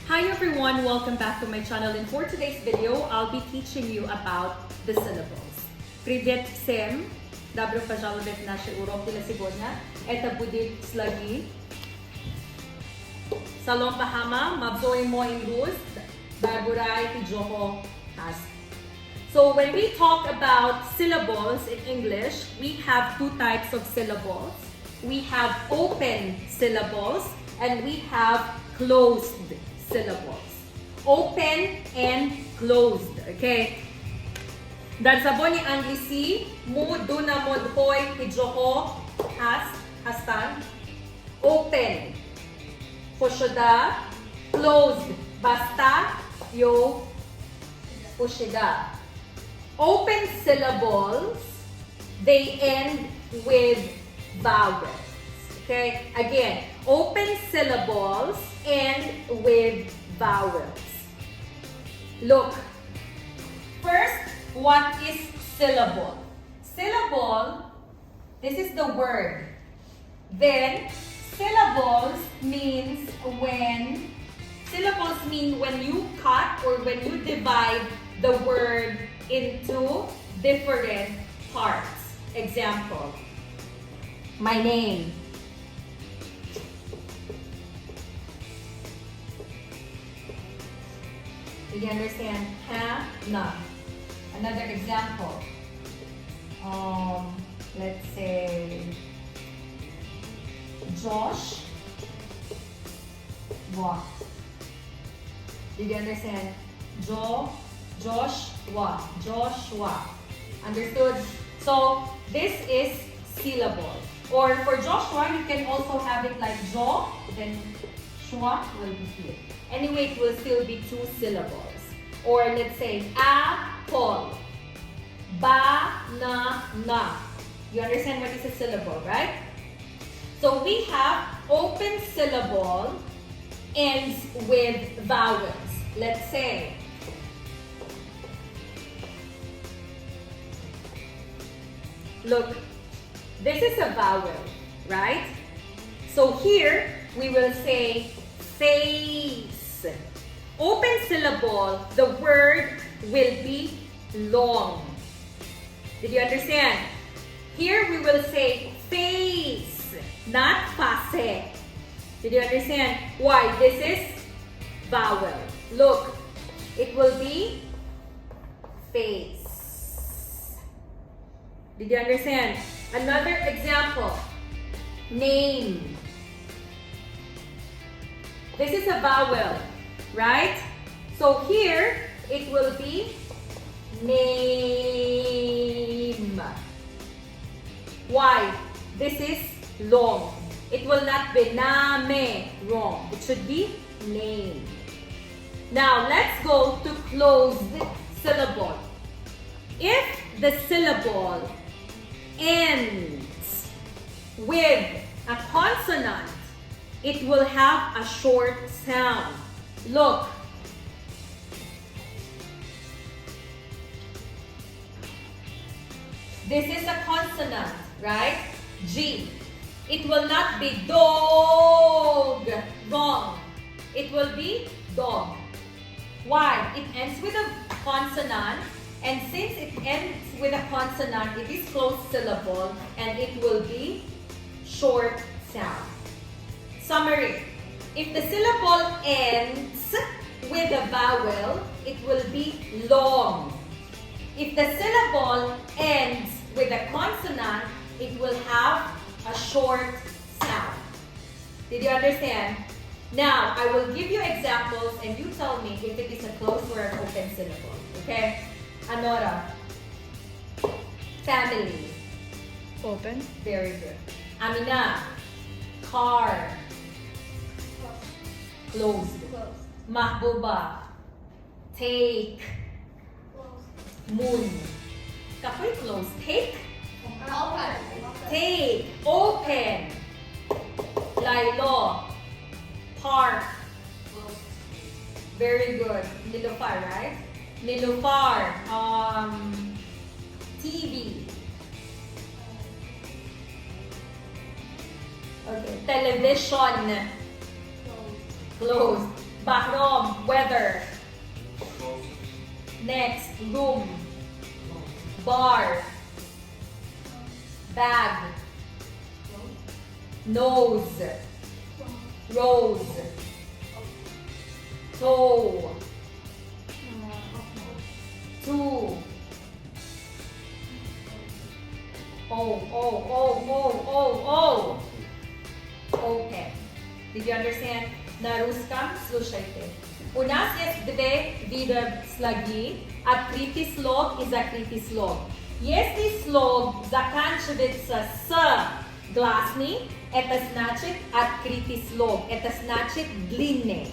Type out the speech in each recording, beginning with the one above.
Hi everyone, welcome back to my channel, and for today's video, I'll be teaching you about the syllables. Привет всем! Добро пожаловать в наш урок для сегодня. Это будет слоги. Салом пахама, мабзои мо имрuz, барбурай ҳиҷоҳо ҳаст. So when we talk about syllables in English, we have two types of syllables. We have open syllables and we have closed syllables. Open and closed, okay? Dar zaboni anglisi, mu duna mod hoi ҳиҷоҳо hastan. Open, khoshoda. Closed, basta, yo, ushida. Open syllables, they end with vowels. Okay, again, open syllables end with vowels. Look, first, what is syllable? Syllable, this is the word. Then, syllables mean when you cut or when you divide the word into different parts. Example, my name. Do you understand? Ha, na. Another example. Let's say Josh walked. Did you understand? Joshua. Understood? So this is syllable. Or for Joshua, you can also have it like Jo, then Shua will be here. Anyway, it will still be two syllables. Or let's say apple, banana. You understand what is a syllable, right? So we have open syllable ends with vowels. Let's say look, this is a vowel, right? So here we will say face. Open syllable, the word will be long. Did you understand? Here we will say face, not face. Did you understand? Why? This is vowel. Look, it will be face. Did you understand? Another example, name. This is a vowel, right? So here, it will be name. Why? This is long. It will not be name, wrong. It should be name. Now, let's go to closed syllable. If the syllable ends with a consonant, it will have a short sound. Look. This is a consonant, right? G. It will not be dog. Wrong. It will be dog. Why? It ends with a consonant, and since it ends with a consonant, it is closed syllable, and it will be short sound. Summary. If the syllable ends with a vowel, it will be long. If the syllable ends with a consonant, it will have a short sound. Did you understand? Now, I will give you examples and you tell me if it is a closed or an open syllable. Okay? Anora. Family. Open. Very good. Amina. Car. Closed. Mahbuba. Take. Moon. Kapoy close. Take. Take. Open. Lilo. Park. Very good. Nilufar, right? Nilufar. TV. Okay. Television. Closed. Bahrom. Weather. Next. Room. Bar. Bag. Nose. Rose. Toe. Two. Okay. Did you understand? На русском слушайте. У нас есть две вида слоги. Открытый слог и закрытый слог. Если слог заканчивается с гласный, это значит открытый слог. Это значит длинный.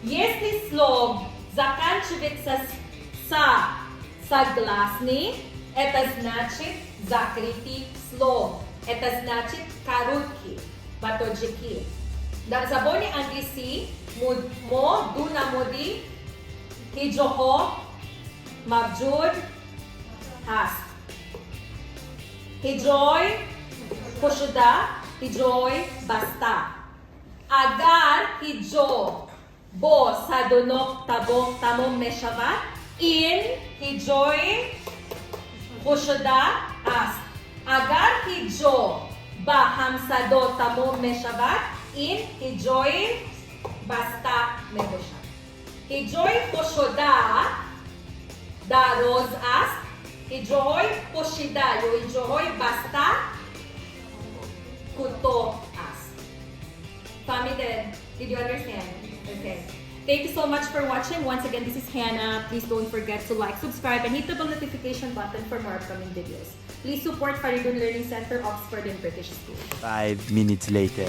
Если слог заканчивается с согласный, это значит закрытый слог. Это значит короткий, батончики. В забоне английский мо, дуна моди, ҳиҷоҳо, мавҷуд ҳаст. ҳиҷой пошуда, ҳиҷой баста. Агар ҳиҷо бо садоно тамом мешавад, ин ҳиҷои пошуда аст. Агар ҳиҷо ба ҳамсадо тамом мешавад, ин ҳиҷои баста мебошад. ҳиҷои пошуда дароз аст. ҳиҷоҳои пошида ё ҳиҷоҳои баста кӯтоҳ аст. Фаҳмидед? Did you understand? Okay. Thank you so much for watching. Once again, this is Hannah. Please don't forget to like, subscribe, and hit the bell notification button for more upcoming videos. Please support Farigун Learning Center, Oxford and British School. 5 minutes later.